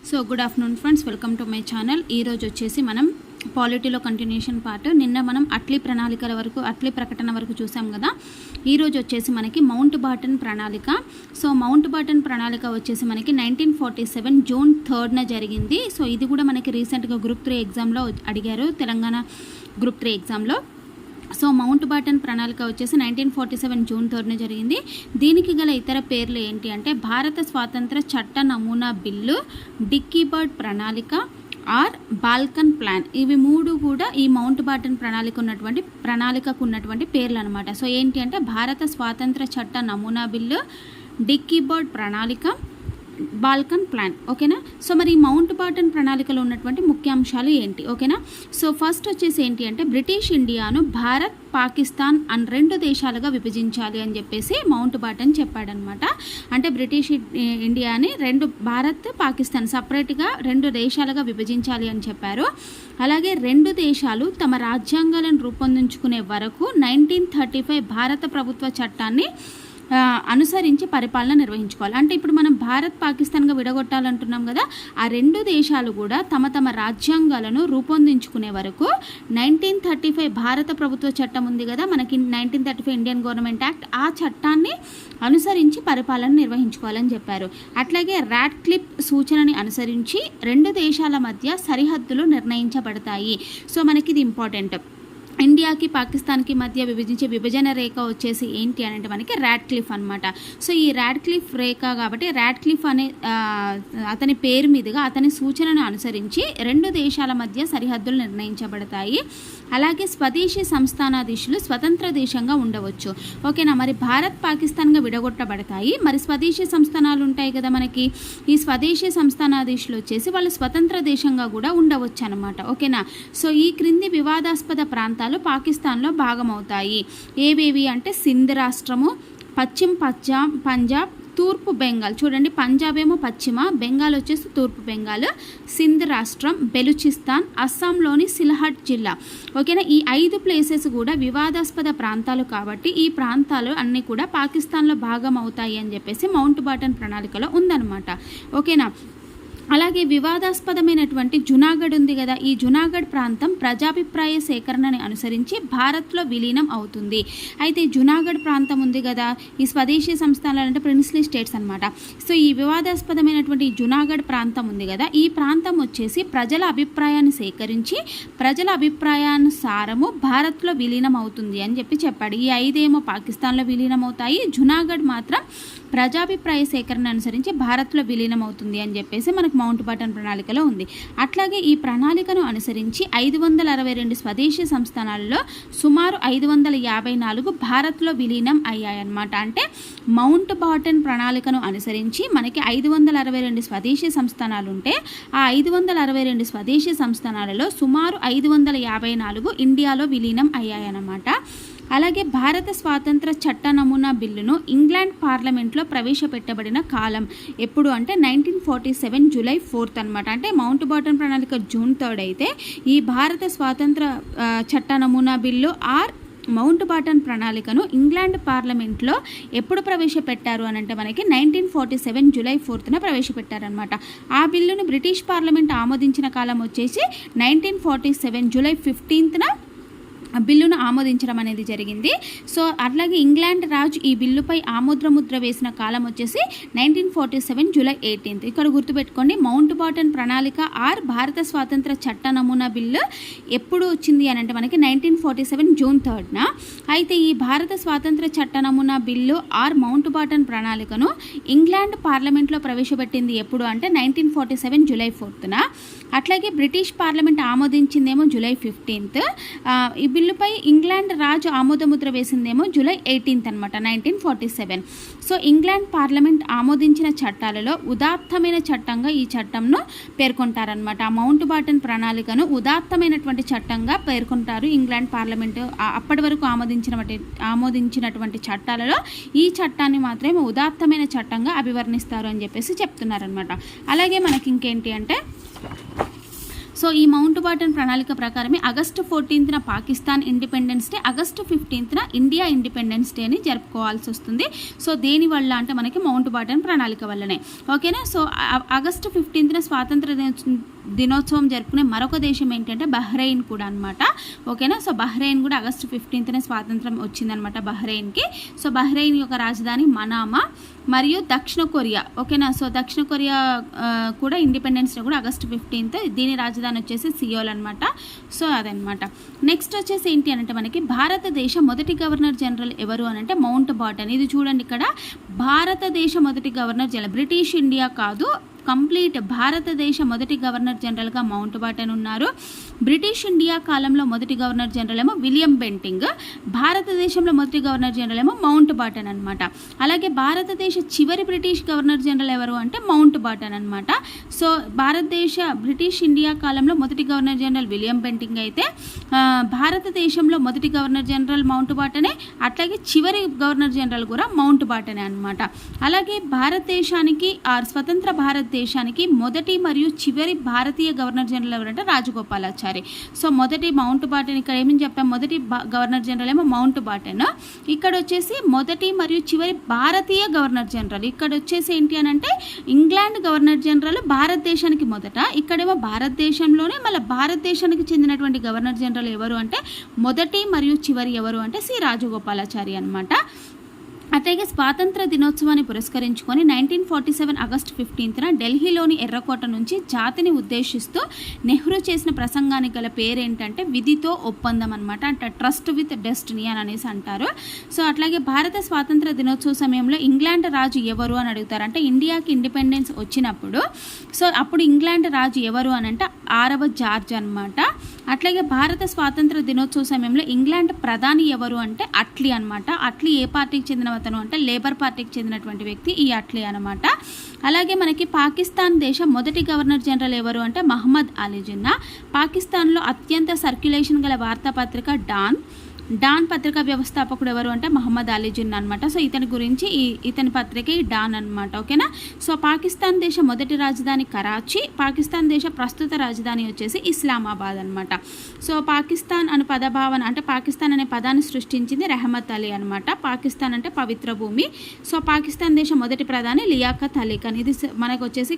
So good afternoon friends, welcome to my channel. ఈరోజు వచ్చేసి మనం పాలిటీలో కంటిన్యూషన్ పార్ట్. నిన్న మనం అట్లీ ప్రణాళికల వరకు, అట్లీ ప్రకటన వరకు చూసాం కదా. ఈరోజు వచ్చేసి మనకి మౌంట్ బాటన్ ప్రణాళిక. సో మౌంట్ బాటన్ ప్రణాళిక వచ్చేసి మనకి 1947 జూన్ 3న జరిగింది. సో ఇది కూడా మనకి రీసెంట్గా గ్రూప్ 3 ఎగ్జామ్లో అడిగారు, తెలంగాణ గ్రూప్ 3 ఎగ్జామ్లో. సో మౌంట్ బాటన్ ప్రణాళిక వచ్చేసి 1947 జూన్ 3న జరిగింది. దీనికి గల ఇతర పేర్లు ఏంటి అంటే భారత స్వాతంత్ర చట్ట నమూనా బిల్లు, డిక్కీ బర్డ్ ప్రణాళిక ఆర్ బాల్కన్ ప్లాన్. ఇవి మూడు కూడా ఈ మౌంట్ బాటన్ ప్రణాళికకు ఉన్నటువంటి పేర్లు అనమాట. సో ఏంటి అంటే భారత స్వాతంత్ర చట్ట నమూనా బిల్లు, డిక్కీ బర్డ్ ప్రణాళిక, బాల్కన్ ప్లాన్. ఓకేనా. సో మరి ఈ మౌంట్ బాటన్ ప్రణాళికలో ఉన్నటువంటి ముఖ్యాంశాలు ఏంటి? ఓకేనా. సో ఫస్ట్ వచ్చేసి ఏంటి అంటే బ్రిటిష్ ఇండియాను భారత్, పాకిస్తాన్ అని 2 దేశాలుగా విభజించాలి అని చెప్పేసి మౌంట్ బాటన్ చెప్పాడనమాట. అంటే బ్రిటిష్ ఇండియాని భారత్, పాకిస్తాన్ సపరేట్గా 2 దేశాలుగా విభజించాలి అని చెప్పారు. అలాగే 2 దేశాలు తమ రాజ్యాంగాలను రూపొందించుకునే వరకు 1935 భారత ప్రభుత్వ చట్టాన్ని అనుసరించి పరిపాలన నిర్వహించుకోవాలి. అంటే ఇప్పుడు మనం భారత్, పాకిస్తాన్గా విడగొట్టాలంటున్నాం కదా. ఆ 2 దేశాలు కూడా తమ తమ రాజ్యాంగాలను రూపొందించుకునే వరకు 1935 భారత ప్రభుత్వ చట్టం ఉంది కదా మనకి, 1935 ఇండియన్ గవర్నమెంట్ యాక్ట్, ఆ చట్టాన్ని అనుసరించి పరిపాలన నిర్వహించుకోవాలని చెప్పారు. అట్లాగే రాడ్క్లిఫ్ సూచనని అనుసరించి 2 దేశాల మధ్య సరిహద్దులు నిర్ణయించబడతాయి. సో మనకి ఇది ఇంపార్టెంట్. ఇండియాకి పాకిస్తాన్కి మధ్య విభజన రేఖ వచ్చేసి ఏంటి అని అంటే మనకి రాడ్క్లిఫ్ అనమాట. సో ఈ రాడ్క్లిఫ్ రేఖ కాబట్టి రాడ్క్లిఫ్ అనే అతని పేరు మీదుగా అతని సూచనను అనుసరించి 2 దేశాల మధ్య సరిహద్దులు నిర్ణయించబడతాయి. అలాగే స్వదేశీ సంస్థానాధీశులు స్వతంత్ర దేశంగా ఉండవచ్చు. ఓకేనా. మరి భారత్, పాకిస్తాన్గా విడగొట్టబడతాయి. మరి స్వదేశీ సంస్థానాలు ఉంటాయి కదా మనకి. ఈ స్వదేశీ సంస్థానాధీశులు వచ్చేసి వాళ్ళు స్వతంత్ర దేశంగా కూడా ఉండవచ్చు అనమాట. ఓకేనా. సో ఈ క్రింది వివాదాస్పద ప్రాంతాలు పాకిస్తాన్లో భాగమవుతాయి. ఏవేవి అంటే సింధ్ రాష్ట్రము, పశ్చిమ పంజాబ్, తూర్పు బెంగాల్. చూడండి, పంజాబ్ ఏమో పశ్చిమ, బెంగాల్ వచ్చేసి తూర్పు బెంగాల్, సింధ్ రాష్ట్రం, బెలూచిస్తాన్, అస్సాంలోని సిల్హట్ జిల్లా. ఓకేనా. ఈ 5 ప్లేసెస్ కూడా వివాదాస్పద ప్రాంతాలు కాబట్టి ఈ ప్రాంతాలు అన్నీ కూడా పాకిస్తాన్లో భాగం అవుతాయి అని చెప్పేసి మౌంట్ బాటన్ ప్రణాళికలో ఉందన్నమాట. ఓకేనా. అలాగే వివాదాస్పదమైనటువంటి జునాగఢ్ ఉంది కదా, ఈ జునాగఢ్ ప్రాంతం ప్రజాభిప్రాయ సేకరణని అనుసరించి భారత్లో విలీనం అవుతుంది. అయితే జునాగఢ్ ప్రాంతం ఉంది కదా, ఈ స్వదేశీ సంస్థానాలు అంటే ప్రిన్స్లీ స్టేట్స్ అనమాట. సో ఈ వివాదాస్పదమైనటువంటి జునాగఢ్ ప్రాంతం ఉంది కదా, ఈ ప్రాంతం వచ్చేసి ప్రజల అభిప్రాయాన్ని సేకరించి ప్రజల అభిప్రాయానుసారము భారత్లో విలీనం అవుతుంది అని చెప్పాడు. ఈ 5 ఏమో పాకిస్తాన్లో విలీనం అవుతాయి, జునాగఢ్ మాత్రం ప్రజాభిప్రాయ సేకరణ అనుసరించి భారత్లో విలీనం అవుతుంది అని చెప్పేసి మనకు మౌంట్ బాటన్ ప్రణాళికలో ఉంది. అట్లాగే ఈ ప్రణాళికను అనుసరించి 562 స్వదేశీ సంస్థానాలలో సుమారు 554 భారత్లో విలీనం అయ్యాయన్నమాట. అంటే మౌంట్ బాటన్ ప్రణాళికను అనుసరించి మనకి 562 స్వదేశీ సంస్థానాలు ఉంటే ఆ 562 స్వదేశీ సంస్థానాలలో సుమారు 554 ఇండియాలో విలీనం అయ్యాయన్నమాట. అలాగే భారత స్వాతంత్ర చట్ట నమూనా బిల్లును ఇంగ్లాండ్ పార్లమెంట్లో ప్రవేశపెట్టబడిన కాలం ఎప్పుడు అంటే 1947 జూలై 4 అనమాట. అంటే మౌంట్ బాటన్ ప్రణాళిక జూన్ 3 అయితే ఈ భారత స్వాతంత్ర చట్ట నమూనా బిల్లు ఆర్ మౌంట్ బాటన్ ప్రణాళికను ఇంగ్లాండ్ పార్లమెంట్లో ఎప్పుడు ప్రవేశపెట్టారు అని అంటే మనకి 1947 జూలై 4న ప్రవేశపెట్టారనమాట. ఆ బిల్లును బ్రిటిష్ పార్లమెంట్ ఆమోదించిన కాలం వచ్చేసి 1947 జూలై 15న బిల్లును ఆమోదించడం అనేది జరిగింది. సో అట్లాగే ఇంగ్లాండ్ రాజు ఈ బిల్లుపై ఆమోద్రముద్ర వేసిన కాలం వచ్చేసి 1947 జూలై 18. ఇక్కడ గుర్తుపెట్టుకోండి, మౌంట్ బాటన్ ప్రణాళిక ఆర్ భారత స్వాతంత్ర చట్ట నమూనా బిల్లు ఎప్పుడు వచ్చింది అని అంటే మనకి 1947 జూన్ 3న. అయితే ఈ భారత స్వాతంత్ర చట్ట నమూనా బిల్లు ఆర్ మౌంట్ బాటన్ ప్రణాళికను ఇంగ్లాండ్ పార్లమెంట్లో ప్రవేశపెట్టింది ఎప్పుడు అంటే 1947 జూలై 4న. అట్లాగే బ్రిటిష్ పార్లమెంట్ ఆమోదించిందేమో జూలై 15. ఈ బిల్లుపై ఇంగ్లాండ్ రాజు ఆమోదముద్ర వేసిందేమో జూలై 18 అనమాట, 1947. సో ఇంగ్లాండ్ పార్లమెంట్ ఆమోదించిన చట్టాలలో ఉదాత్తమైన చట్టంగా ఈ చట్టంను పేర్కొంటారనమాట. ఆ మౌంట్ బాటన్ ప్రణాళికను ఉదాత్తమైనటువంటి చట్టంగా పేర్కొంటారు ఇంగ్లాండ్ పార్లమెంటు. అప్పటి వరకు ఆమోదించినటువంటి చట్టాలలో ఈ చట్టాన్ని మాత్రమే ఉదాత్తమైన చట్టంగా అభివర్ణిస్తారు అని చెప్పేసి చెప్తున్నారనమాట. అలాగే మనకి ఇంకేంటి అంటే సో ఈ మౌంట్ బాటన్ ప్రణాళిక ప్రకారమే ఆగస్టు 14న పాకిస్తాన్ ఇండిపెండెన్స్ డే, ఆగస్టు 15న ఇండియా ఇండిపెండెన్స్ డే అని జరుపుకోవాల్సి వస్తుంది. సో దేనివల్ల అంటే మనకి మౌంట్ బాటన్ ప్రణాళిక వల్లనే. ఓకేనా. సో ఆగస్టు 15న స్వాతంత్ర దినోత్సవం జరుపుకునే మరొక దేశం ఏంటంటే బహ్రెయిన్ కూడా అనమాట. ఓకేనా. సో బహ్రెయిన్ కూడా ఆగస్టు 15న స్వాతంత్రం వచ్చిందనమాట బహ్రెయిన్కి. సో బహ్రెయిన్ యొక్క రాజధాని మనామా. మరియు దక్షిణ కొరియా. ఓకేనా. సో దక్షిణ కొరియా కూడా ఇండిపెండెన్స్ డే కూడా ఆగస్టు 15. దీని రాజధాని వచ్చేసి సియోల్ అనమాట. సో అదనమాట. నెక్స్ట్ వచ్చేసి ఏంటి అంటే మనకి భారతదేశ మొదటి గవర్నర్ జనరల్ ఎవరు అని అంటే మౌంట్ బాటన్. ఇది చూడండి, ఇక్కడ భారతదేశ మొదటి గవర్నర్ జనరల్, బ్రిటిష్ ఇండియా కాదు, కంప్లీట్ భారతదేశ మొదటి గవర్నర్ జనరల్గా మౌంట్ బాటన్ ఉన్నారు. బ్రిటిష్ ఇండియా కాలంలో మొదటి గవర్నర్ జనరల్ ఏమో విలియం బెంటింగ్, భారతదేశంలో మొదటి గవర్నర్ జనరల్ ఏమో మౌంట్ బాటన్ అనమాట. అలాగే భారతదేశ చివరి బ్రిటిష్ గవర్నర్ జనరల్ ఎవరు అంటే మౌంట్ బాటన్ అనమాట. సో బ్రిటిష్ ఇండియా కాలంలో మొదటి గవర్నర్ జనరల్ విలియం బెంటింగ్ అయితే భారతదేశంలో మొదటి గవర్నర్ జనరల్ మౌంట్ బాటనే, అట్లాగే చివరి గవర్నర్ జనరల్ కూడా మౌంట్ బాటనే అనమాట. అలాగే భారతదేశానికి స్వతంత్ర భారతదేశానికి మొదటి మరియు చివరి భారతీయ గవర్నర్ జనరల్ ఎవరంటే రాజగోపాలాచారి. సో మొదటి మౌంట్ బాటన్, ఇక్కడ ఏమని చెప్పాము, మొదటి గవర్నర్ జనరల్ ఏమో మౌంట్ బాటన్. ఇక్కడ వచ్చేసి మొదటి మరియు చివరి భారతీయ గవర్నర్ జనరల్, ఇక్కడ వచ్చేసి ఏంటి అని అంటే ఇంగ్లాండ్ గవర్నర్ జనరల్ భారతదేశానికి మొదట, ఇక్కడేమో భారతదేశంలోనే మళ్ళీ భారతదేశానికి చెందినటువంటి గవర్నర్ జనరల్ ఎవరు అంటే మొదటి మరియు చివరి ఎవరు అంటే సి రాజగోపాలాచారి అనమాట. అట్లాగే స్వాతంత్ర దినోత్సవాన్ని పురస్కరించుకొని 1947 ఆగస్టు 15న ఢిల్లీలోని ఎర్రకోట నుంచి జాతిని ఉద్దేశిస్తూ నెహ్రూ చేసిన ప్రసంగానికి గల పేరేంటంటే విధితో ఒప్పందం అనమాట. అంటే ట్రస్ట్ విత్ డెస్టినీ అని అనేసి అంటారు. సో అట్లాగే భారత స్వాతంత్ర దినోత్సవ సమయంలో ఇంగ్లాండ్ రాజు ఎవరు అని అడుగుతారు. అంటే ఇండియాకి ఇండిపెండెన్స్ వచ్చినప్పుడు సో అప్పుడు ఇంగ్లాండ్ రాజు ఎవరు అని అంటే 6వ జార్జ్ అనమాట. అట్లాగే భారత స్వాతంత్ర దినోత్సవ సమయంలో ఇంగ్లాండ్ ప్రధాని ఎవరు అంటే అట్లీ అనమాట. అట్లీ ఏ పార్టీకి చెందిన అతను అంటే లేబర్ పార్టీకి చెందినటువంటి వ్యక్తి ఈ అట్లీ అనమాట. అలాగే మనకి పాకిస్తాన్ దేశ మొదటి గవర్నర్ జనరల్ ఎవరు అంటే మహమ్మద్ అలీ జిన్నా. పాకిస్తాన్లో అత్యంత సర్క్యులేషన్ గల వార్తాపత్రిక డాన్ పత్రికా వ్యవస్థాపకుడు ఎవరు అంటే మహమ్మద్ అలీ జిన్నా అనమాట. సో ఇతని గురించి ఇతని పత్రిక ఈ డాన్ అనమాట. ఓకేనా. సో పాకిస్తాన్ దేశ మొదటి రాజధాని కరాచీ, పాకిస్తాన్ దేశ ప్రస్తుత రాజధాని వచ్చేసి ఇస్లామాబాద్ అనమాట. సో పాకిస్తాన్ అనే పదభావన అంటే పాకిస్తాన్ అనే పదాన్ని సృష్టించింది రెహమత్ అలీ అనమాట. పాకిస్తాన్ అంటే పవిత్ర భూమి. సో పాకిస్తాన్ దేశ మొదటి ప్రధాని లియాఖత్ అలీ ఖాన్. ఇది మనకు వచ్చేసి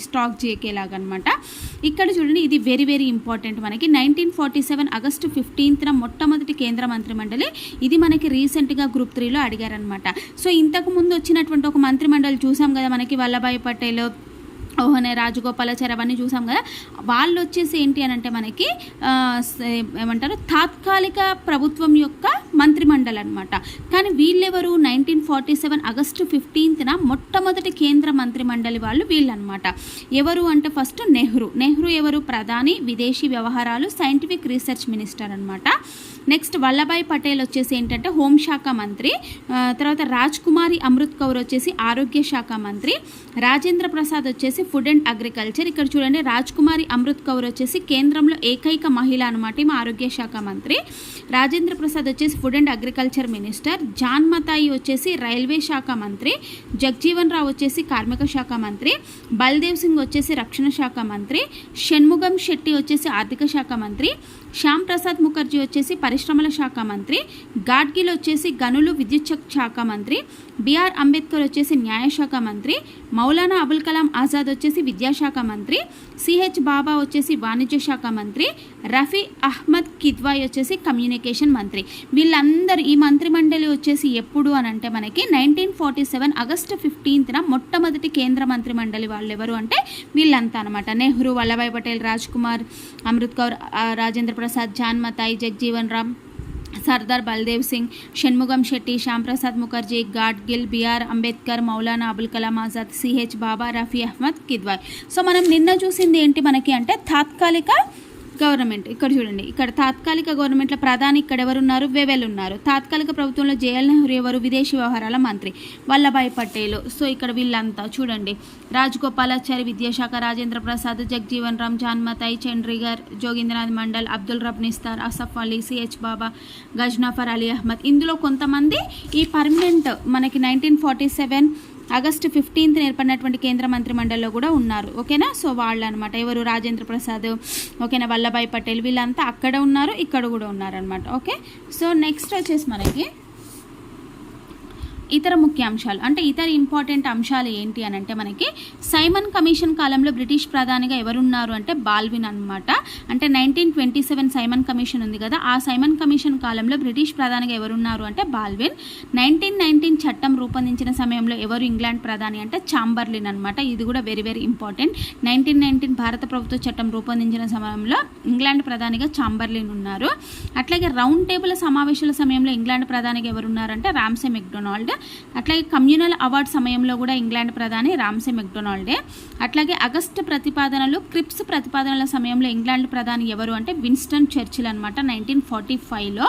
స్టాక్ జీకే లాగా అనమాట. ఇక్కడ చూడండి, ఇది వెరీ వెరీ ఇంపార్టెంట్ మనకి. 1947 ఆగస్టు 15న మొట్టమొదటి కేంద్ర మంత్రి మండలి. ఇది మనకి రీసెంట్గా గ్రూప్ 3లో అడిగారనమాట. సో ఇంతకు ముందు వచ్చినటువంటి ఒక మంత్రి మండలి చూసాం కదా మనకి, వల్లభాయ్ పటేల్, రాజగోపాలాచారి అవన్నీ చూసాం కదా. వాళ్ళు వచ్చేసి ఏంటి అని అంటే మనకి ఏమంటారు తాత్కాలిక ప్రభుత్వం యొక్క మంత్రిమండలి అనమాట. కానీ వీళ్ళెవరు 1947 ఆగస్టు 15న మొట్టమొదటి కేంద్ర మంత్రిమండలి వాళ్ళు వీళ్ళనమాట. ఎవరు అంటే ఫస్ట్ నెహ్రూ ఎవరు ప్రధాని, విదేశీ వ్యవహారాలు, సైంటిఫిక్ రీసెర్చ్ మినిస్టర్ అనమాట. నెక్స్ట్ వల్లభాయ్ పటేల్ వచ్చేసి ఏంటంటే హోంశాఖ మంత్రి. తర్వాత రాజ్ కుమారి అమృత్ కౌర్ వచ్చేసి ఆరోగ్య శాఖ మంత్రి. రాజేంద్ర ప్రసాద్ వచ్చేసి ఫుడ్ అండ్ అగ్రికల్చర్. ఇక్కడ చూడండి, రాజ్ కుమారి అమృత్ కౌర్ వచ్చేసి కేంద్రంలో ఏకైక మహిళ అనమాట, ఈమె ఆరోగ్య శాఖ మంత్రి. రాజేంద్ర ప్రసాద్ వచ్చేసి food and agriculture minister. John Mathai వచ్చేసి రైల్వే శాఖ మంత్రి. జగ్జీవన్ రావు వచ్చేసి కార్మిక శాఖ మంత్రి. బల్దేవ్ సింగ్ వచ్చేసి రక్షణ శాఖ మంత్రి. షణ్ముగం శెట్టి వచ్చేసి ఆర్థిక శాఖ మంత్రి. శ్యామ్ ప్రసాద్ ముఖర్జీ వచ్చేసి పరిశ్రమల శాఖ మంత్రి. గాడ్గిల్ వచ్చేసి గనులు విద్యుత్ శాఖ మంత్రి. బిఆర్ అంబేద్కర్ వచ్చేసి న్యాయశాఖ మంత్రి. మౌలానా అబుల్ కలాం ఆజాద్ వచ్చేసి విద్యాశాఖ మంత్రి. సిహెచ్ బాబా వచ్చేసి వాణిజ్య శాఖ మంత్రి. రఫీ అహ్మద్ కిద్వాయ్ వచ్చేసి కమ్యూనికేషన్ మంత్రి. వీళ్ళందరూ ఈ మంత్రి మండలి వచ్చేసి ఎప్పుడు అని అంటే మనకి 1947 ఆగస్టు 15న మొట్టమొదటి కేంద్ర మంత్రి మండలి వాళ్ళు ఎవరు అంటే వీళ్ళంతా అనమాట. Nehru, Vallabhbhai Patel, Raj Kumar Amrit Kaur, Rajendra Prasad, John Mathai, Jagjivan Ram, Sardar Baldev Singh, Shanmugam Shetty, Shyam Prasad Mukherjee, Gadgil, B R Ambedkar, Maulana Abul Kalam Azad, C H Bhabha, Rafi Ahmed Kidwai. So మనం నిన్న చూసింది ఏంటి మనకి అంటే తాత్కాలిక గవర్నమెంట్. ఇక్కడ చూడండి, ఇక్కడ తాత్కాలిక గవర్నమెంట్లో ప్రధాని ఇక్కడ ఎవరున్నారు, వెవెల్ ఉన్నారు. తాత్కాలిక ప్రభుత్వంలో జవహర్లాల్ నెహ్రూ ఎవరు, విదేశీ వ్యవహారాల మంత్రి. వల్లభాయ్ పటేల్. సో ఇక్కడ వీళ్ళంతా చూడండి, రాజగోపాలాచారి విద్యాశాఖ, రాజేంద్ర ప్రసాద్, జగ్జీవన్ రామ్, జాన్ మతాయి, చండ్రిగర్, జోగీంద్రనాథ్ మండల్, అబ్దుల్ రబ్ నిస్తార్, అసఫ్ అలీ, సిహెచ్ బాబా, గజ్నాఫర్ అలీ అహ్మద్. ఇందులో కొంతమంది ఈ పర్మనెంట్ మనకి 1947 ఆగస్టు 15th ఏర్పడినటువంటి కేంద్ర మంత్రి మండలిలో కూడా ఉన్నారు. ఓకేనా. సో వాళ్ళు అనమాట ఎవరు, రాజేంద్ర ప్రసాద్, ఓకేనా, వల్లభాయ్ పటేల్, వీళ్ళంతా అక్కడ ఉన్నారు, ఇక్కడ కూడా ఉన్నారనమాట. ఓకే. సో నెక్స్ట్ వచ్చేసి మనకి ఇతర ముఖ్యాంశాలు అంటే ఇతర ఇంపార్టెంట్ అంశాలు ఏంటి అని అంటే మనకి సైమన్ కమిషన్ కాలంలో బ్రిటిష్ ప్రధానిగా ఎవరున్నారు అంటే బాల్విన్ అనమాట. అంటే 1927 సైమన్ కమిషన్ ఉంది కదా, ఆ సైమన్ కమిషన్ కాలంలో బ్రిటిష్ ప్రధానిగా ఎవరున్నారు అంటే బాల్విన్. 1919 చట్టం రూపొందించిన సమయంలో ఎవరు ఇంగ్లాండ్ ప్రధాని అంటే చాంబర్లిన్ అనమాట. ఇది కూడా వెరీ వెరీ ఇంపార్టెంట్. 1919 భారత ప్రభుత్వ చట్టం రూపొందించిన సమయంలో ఇంగ్లాండ్ ప్రధానిగా చాంబర్లిన్ ఉన్నారు. అట్లాగే రౌండ్ టేబుల్ సమావేశాల సమయంలో ఇంగ్లాండ్ ప్రధానిగా ఎవరున్నారంటే రామ్సే మెక్డొనాల్డ్. అట్లాగే కమ్యూనల్ అవార్డ్ సమయంలో కూడా ఇంగ్లాండ్ ప్రధాని రామ్సే మెక్డొనాల్డే. అట్లాగే ఆగస్టు ప్రతిపాదనలు, క్రిప్స్ ప్రతిపాదనల సమయంలో ఇంగ్లాండ్ ప్రధాని ఎవరు అంటే విన్స్టన్ చర్చిల్ అనమాట. 1945లో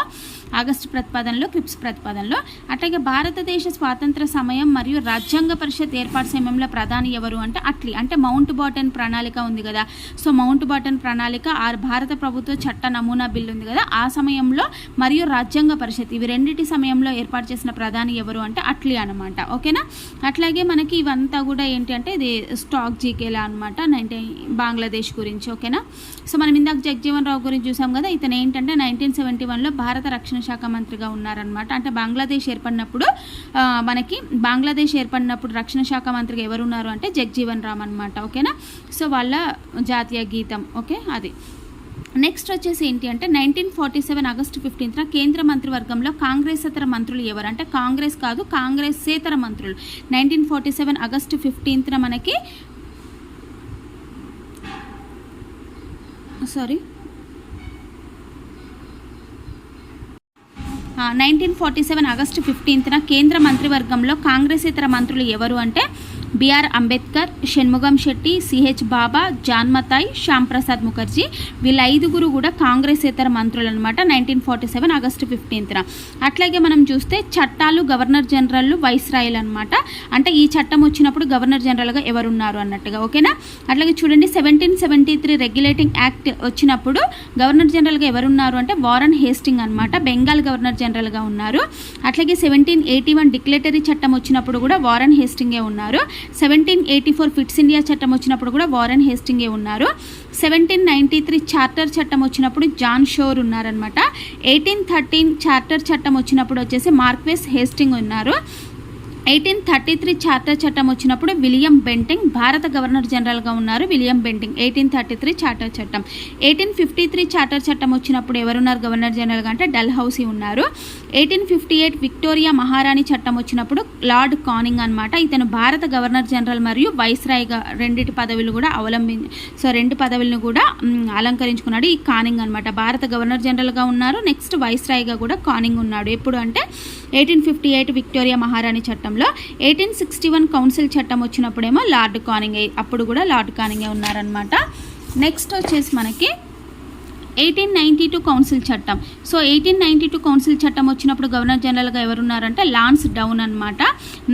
ఆగస్టు ప్రతిపాదనలో, క్రిప్స్ ప్రతిపాదనలో. అట్లాగే భారతదేశ స్వాతంత్ర సమయం మరియు రాజ్యాంగ పరిషత్ ఏర్పాటు సమయంలో ప్రధాని ఎవరు అంటే అట్లీ. అంటే మౌంట్ బాటన్ ప్రణాళిక ఉంది కదా, సో మౌంట్ బాటన్ ప్రణాళిక భారత ప్రభుత్వ చట్ట నమూనా బిల్లు ఉంది కదా, ఆ సమయంలో మరియు రాజ్యాంగ పరిషత్ ఇవి రెండింటి సమయంలో ఏర్పాటు చేసిన ప్రధాని ఎవరు అంటే అట్లీ అనమాట. ఓకేనా. అట్లాగే మనకి ఇవంతా కూడా ఏంటి అంటే ఇది స్టాక్ జీకేలా అనమాట, బంగ్లాదేశ్ గురించి. ఓకేనా. సో మనం ఇందాక జగ్జీవన్ రావు గురించి చూసాం కదా, ఇతను ఏంటంటే 1971లో భారత రక్షణ శాఖ మంత్రిగా ఉన్నారనమాట. అంటే బంగ్లాదేశ్ ఏర్పడినప్పుడు రక్షణ శాఖ మంత్రిగా ఎవరు ఉన్నారు అంటే జగ్జీవన్ రామ్ అనమాట. ఓకేనా. సో వాళ్ళ జాతీయ గీతం. ఓకే, అది. నెక్స్ట్ వచ్చేసి ఏంటి అంటే 1947 ఆగస్టు 15న కేంద్ర మంత్రివర్గంలో కాంగ్రెసేతర మంత్రులు ఎవరు అంటే కాంగ్రెస్ కాదు, కాంగ్రెసేతర మంత్రులు. 1947 ఆగస్టు 15న మనకి 1947 ఆగస్టు 15న కేంద్ర మంత్రివర్గంలో కాంగ్రెసేతర మంత్రులు ఎవరు అంటే బిఆర్ అంబేద్కర్, షణ్ముగం శెట్టి, సిహెచ్ బాబా, జాన్మతాయ్, శ్యామ్ ప్రసాద్ ముఖర్జీ. వీళ్ళ 5గురు కూడా కాంగ్రెసేతర మంత్రులు అనమాట 1947 ఆగస్టు 15న. అట్లాగే మనం చూస్తే చట్టాలు, గవర్నర్ జనరల్, వైస్రాయల్ అనమాట. అంటే ఈ చట్టం వచ్చినప్పుడు గవర్నర్ జనరల్గా ఎవరున్నారు అన్నట్టుగా. ఓకేనా. అట్లాగే చూడండి 1773 రెగ్యులేటింగ్ యాక్ట్ వచ్చినప్పుడు గవర్నర్ జనరల్గా ఎవరున్నారు అంటే వారన్ హేస్టింగ్ అనమాట, బెంగాల్ గవర్నర్ జనరల్గా ఉన్నారు. అట్లాగే 1781 డిక్లరేటరీ చట్టం వచ్చినప్పుడు కూడా వారన్ హేస్టింగే ఉన్నారు. 1784 ఫిట్స్ ఇండియా చట్టం వచ్చినప్పుడు కూడా వారన్ హేస్టింగే ఉన్నారు. 1793 చార్టర్ చట్టం వచ్చినప్పుడు జాన్ షోర్ ఉన్నారనమాట. 1813 చార్టర్ చట్టం వచ్చినప్పుడు వచ్చేసి మార్క్వెస్ హేస్టింగ్ ఉన్నారు. 1833 చార్టర్ చట్టం వచ్చినప్పుడు విలియం బెంటింగ్ భారత గవర్నర్ జనరల్గా ఉన్నారు. విలియం బెంటింగ్ 1833 చార్టర్ చట్టం. 1853 చార్టర్ చట్టం వచ్చినప్పుడు ఎవరున్నారు గవర్నర్ జనరల్గా అంటే డల్హౌసీ ఉన్నారు. 1858 విక్టోరియా మహారాణి చట్టం వచ్చినప్పుడు లార్డ్ కానింగ్ అనమాట. ఇతను భారత గవర్నర్ జనరల్ మరియు వైస్రాయ్గా రెండు పదవులను కూడా అలంకరించుకున్నాడు. ఈ కానింగ్ అనమాట భారత గవర్నర్ జనరల్గా ఉన్నారు. నెక్స్ట్ వైస్రాయ్గా కూడా కానింగ్ ఉన్నాడు. ఎప్పుడు అంటే 1858 విక్టోరియా మహారాణి చట్టంలో. 1861 కౌన్సిల్ చట్టం వచ్చినప్పుడేమో లార్డ్ కానింగ్, అప్పుడు కూడా లార్డ్ కానింగే ఉన్నారనమాట. నెక్స్ట్ వచ్చేసి మనకి 1892 కౌన్సిల్ చట్టం. సో 1892 కౌన్సిల్ చట్టం వచ్చినప్పుడు గవర్నర్ జనరల్గా ఎవరున్నారంటే లాన్స్ డౌన్ అనమాట.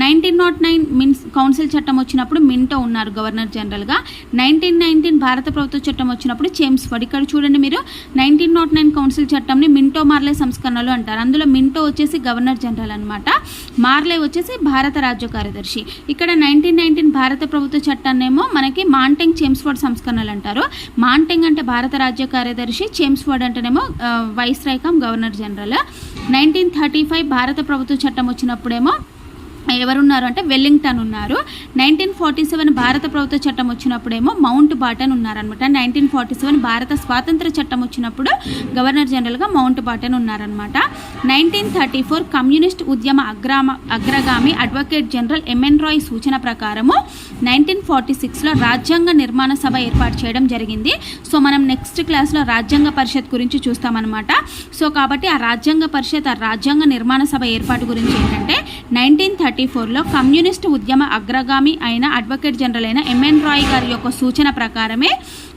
1909 కౌన్సిల్ చట్టం వచ్చినప్పుడు మింటో ఉన్నారు గవర్నర్ జనరల్గా. 1919 భారత ప్రభుత్వ చట్టం వచ్చినప్పుడు చేమ్స్ఫర్డ్. ఇక్కడ చూడండి మీరు 1909 కౌన్సిల్ చట్టంని మింటో మార్లే సంస్కరణలు అంటారు. అందులో మింటో వచ్చేసి గవర్నర్ జనరల్ అనమాట, మార్లే వచ్చేసి భారత రాజ్య కార్యదర్శి. ఇక్కడ 1919 భారత ప్రభుత్వ చట్టాన్నేమో మనకి మాంటెంగ్ చేమ్స్ఫర్డ్ సంస్కరణలు అంటారు. మాంటెంగ్ అంటే భారత రాజ్య కార్యదర్శి, చేమ్స్ఫర్డ్ అంటేనేమో వైస్రాయ్ కమ్ గవర్నర్ జనరల్. 1935 భారత ప్రభుత్వ చట్టం వచ్చినప్పుడేమో ఎవరున్నారు అంటే వెల్లింగ్టన్ ఉన్నారు. 1947 భారత ప్రభుత్వ చట్టం వచ్చినప్పుడేమో మౌంట్ బాటన్ ఉన్నారనమాట. 1947 భారత స్వాతంత్ర చట్టం వచ్చినప్పుడు గవర్నర్ జనరల్గా మౌంట్ బాటన్ ఉన్నారనమాట. 1934 కమ్యూనిస్ట్ ఉద్యమ అగ్రగామి అడ్వకేట్ జనరల్ ఎంఎన్ రాయ్ సూచన ప్రకారము 1946లో రాజ్యాంగ నిర్మాణ సభ ఏర్పాటు చేయడం జరిగింది. సో మనం నెక్స్ట్ క్లాస్లో రాజ్యాంగ పరిషత్ గురించి చూస్తామన్నమాట. సో కాబట్టి ఆ రాజ్యాంగ పరిషత్, ఆ రాజ్యాంగ నిర్మాణ సభ ఏర్పాటు గురించి ఏంటంటే 1934లో కమ్యూనిస్టు ఉద్యమ అగ్రగామి అయిన అడ్వకేట్ జనరల్ అయిన ఎంఎన్ రాయ్ గారి యొక్క సూచన ప్రకారమే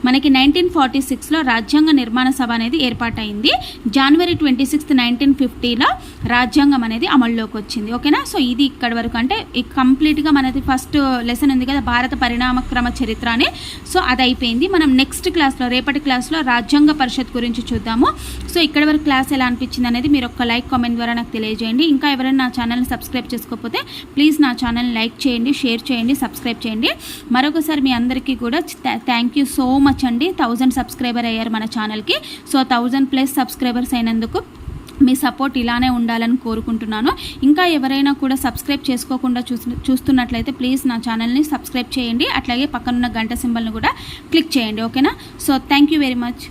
మనకి 1946లో రాజ్యాంగ నిర్మాణ సభ అనేది ఏర్పాటైంది. జనవరి 26, 1950లో రాజ్యాంగం అనేది అమల్లోకి వచ్చింది. ఓకేనా. సో ఇది ఇక్కడ వరకు, అంటే కంప్లీట్గా మనది ఫస్ట్ లెసన్ ఉంది కదా భారత పరిణామక్రమ చరిత్ర అని. సో అది అయిపోయింది. మనం నెక్స్ట్ క్లాస్లో, రేపటి క్లాస్లో రాజ్యాంగ పరిషత్ గురించి చూద్దాము. సో ఇక్కడ వరకు క్లాస్ ఎలా అనిపించింది అనేది మీరు ఒక లైక్ కామెంట్ ద్వారా నాకు తెలియజేయండి. ఇంకా ఎవరైనా నా ఛానల్ని సబ్స్క్రైబ్ చేసుకోకపోతే ప్లీజ్ నా ఛానల్ని లైక్ చేయండి, షేర్ చేయండి, సబ్స్క్రైబ్ చేయండి. మరొకసారి మీ అందరికీ కూడా థ్యాంక్ యూ సో మచ్ అండి. 1000 సబ్స్క్రైబర్ అయ్యారు మన ఛానల్కి. సో 1000+ సబ్స్క్రైబర్స్ అయినందుకు మీ సపోర్ట్ ఇలానే ఉండాలని కోరుకుంటున్నాను. ఇంకా ఎవరైనా కూడా సబ్స్క్రైబ్ చేసుకోకుండా చూస్తున్నట్లయితే ప్లీజ్ నా ఛానల్ని సబ్స్క్రైబ్ చేయండి. అట్లాగే పక్కనున్న గంట సింబల్ని కూడా క్లిక్ చేయండి. ఓకేనా. So thank you very much.